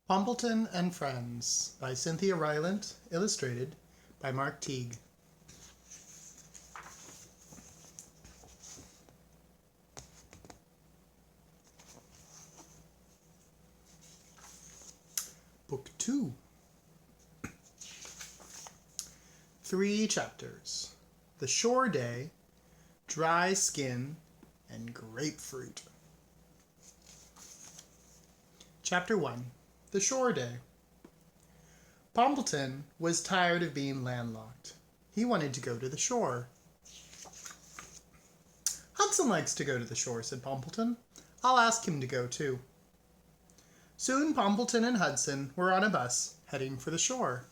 Poppleton and Friends by Cynthia Rylant, illustrated by Mark Teague. Book 2. 3 chapters. The Shore Day, Dry Skin, and Grapefruit. Chapter 1. The Shore Day. Poppleton was tired of being landlocked. He wanted to go to the shore. Hudson likes to go to the shore, said Poppleton. I'll ask him to go too. Soon Poppleton and Hudson were on a bus heading for the shore.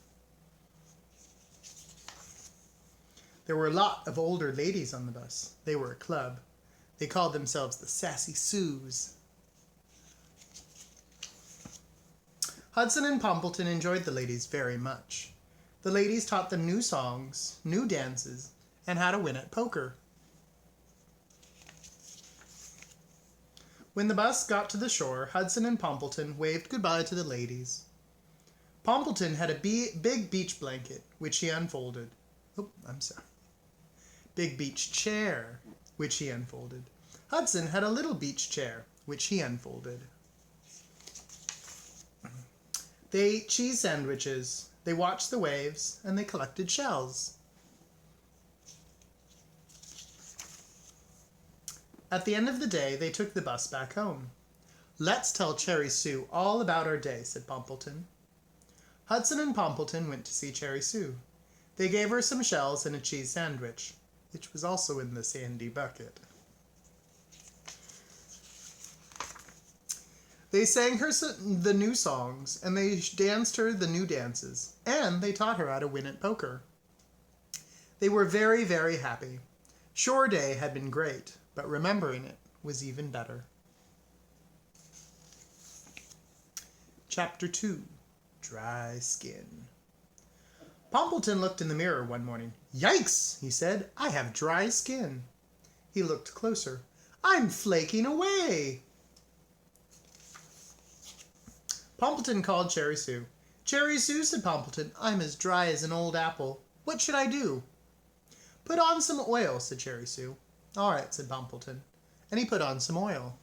There were a lot of older ladies on the bus. They were a club. They called themselves the Sassy Sues. Hudson and Poppleton enjoyed the ladies very much. The ladies taught them new songs, new dances, and how to win at poker. When the bus got to the shore, Hudson and Poppleton waved goodbye to the ladies. Poppleton had a big beach blanket, which he unfolded. Big beach chair, which he unfolded. Hudson had a little beach chair, which he unfolded. They ate cheese sandwiches, they watched the waves, and they collected shells. At the end of the day, they took the bus back home. Let's tell Cherry Sue all about our day, said Poppleton. Hudson and Poppleton went to see Cherry Sue. They gave her some shells and a cheese sandwich, which was also in the sandy bucket. They sang her the new songs, and they danced her the new dances, and they taught her how to win at poker. They were very, very happy. Shore Day had been great, but remembering it was even better. Chapter 2. Dry Skin. Poppleton looked in the mirror one morning. Yikes, he said, I have dry skin. He looked closer. I'm flaking away. Poppleton called Cherry Sue. Cherry Sue, said Poppleton, I'm as dry as an old apple. What should I do? Put on some oil, said Cherry Sue. All right, said Poppleton, and he put on some oil.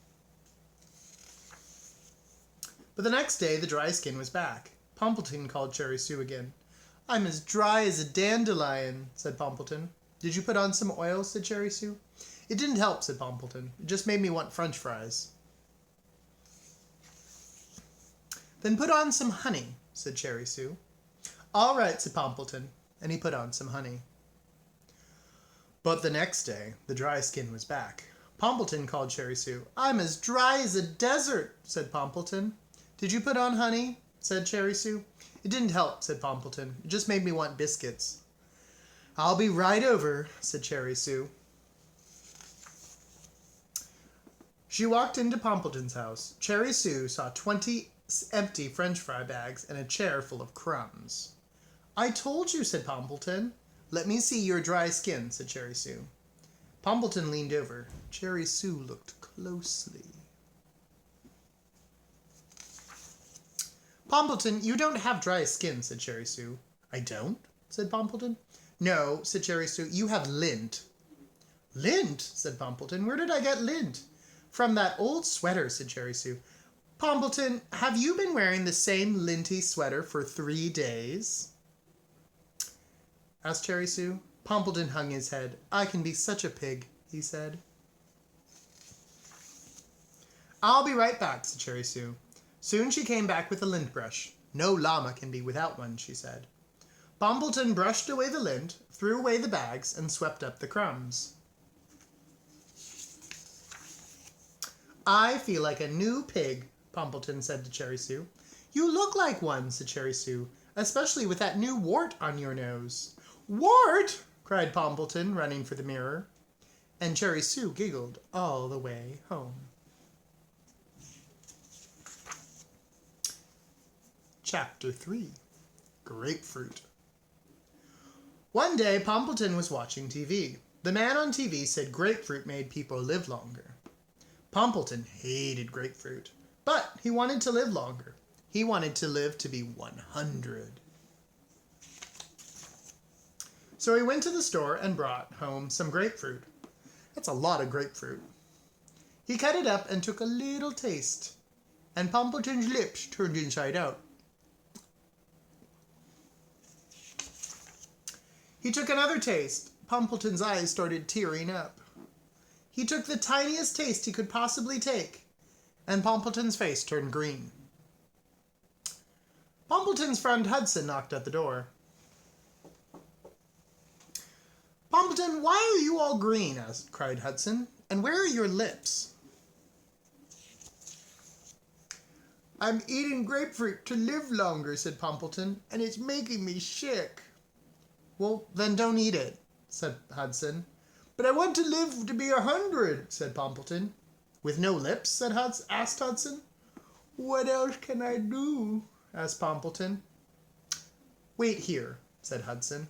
But the next day, the dry skin was back. Poppleton called Cherry Sue again. I'm as dry as a dandelion, said Poppleton. Did you put on some oil, said Cherry Sue. It didn't help, said Poppleton. It just made me want French fries. Then put on some honey, said Cherry Sue. All right, said Poppleton, and he put on some honey. But the next day, the dry skin was back. Poppleton called Cherry Sue. I'm as dry as a desert, said Poppleton. Did you put on honey, said Cherry Sue. It didn't help, said Poppleton. It just made me want biscuits. I'll be right over, said Cherry Sue. She walked into Poppleton's house. Cherry Sue saw 20 empty French fry bags and a chair full of crumbs. I told you, said Poppleton. Let me see your dry skin, said Cherry Sue. Poppleton leaned over. Cherry Sue looked closely. Poppleton, you don't have dry skin, said Cherry Sue. I don't, said Poppleton. No, said Cherry Sue, you have lint. Lint, said Poppleton. Where did I get lint? From that old sweater, said Cherry Sue. Poppleton, have you been wearing the same linty sweater for 3 days? Asked Cherry Sue. Poppleton hung his head. I can be such a pig, he said. I'll be right back, said Cherry Sue. Soon she came back with a lint brush. No llama can be without one, she said. Poppleton brushed away the lint, threw away the bags, and swept up the crumbs. I feel like a new pig, Poppleton said to Cherry Sue. You look like one, said Cherry Sue, especially with that new wart on your nose. Wart! Cried Poppleton, running for the mirror. And Cherry Sue giggled all the way home. Chapter 3. Grapefruit. One day, Poppleton was watching TV. The man on TV said grapefruit made people live longer. Poppleton hated grapefruit, but he wanted to live longer. He wanted to live to be 100. So he went to the store and brought home some grapefruit. That's a lot of grapefruit. He cut it up and took a little taste, and Poppleton's lips turned inside out. He took another taste. Poppleton's eyes started tearing up. He took the tiniest taste he could possibly take, and Poppleton's face turned green. Poppleton's friend Hudson knocked at the door. "Poppleton, why are you all green?" cried Hudson. "And where are your lips?" "I'm eating grapefruit to live longer," said Poppleton, "and it's making me sick." "Well, then don't eat it," said Hudson. "But I want to live to be 100, said Poppleton. "With no lips?" asked Hudson. "What else can I do?" asked Poppleton. "Wait here," said Hudson.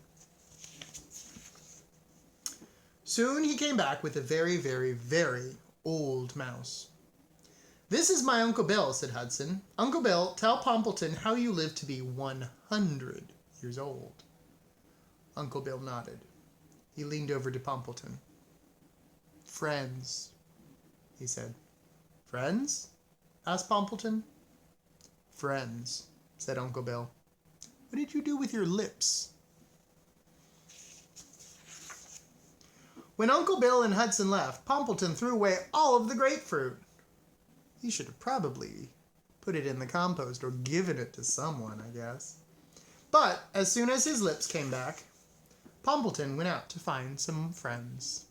Soon he came back with a very, very, very old mouse. "This is my Uncle Bill," said Hudson. "Uncle Bill, tell Poppleton how you live to be 100 years old." Uncle Bill nodded. He leaned over to Poppleton. "Friends," he said. "Friends?" asked Poppleton. "Friends," said Uncle Bill. "What did you do with your lips?" When Uncle Bill and Hudson left, Poppleton threw away all of the grapefruit. He should have probably put it in the compost or given it to someone, I guess. But as soon as his lips came back, Poppleton went out to find some friends.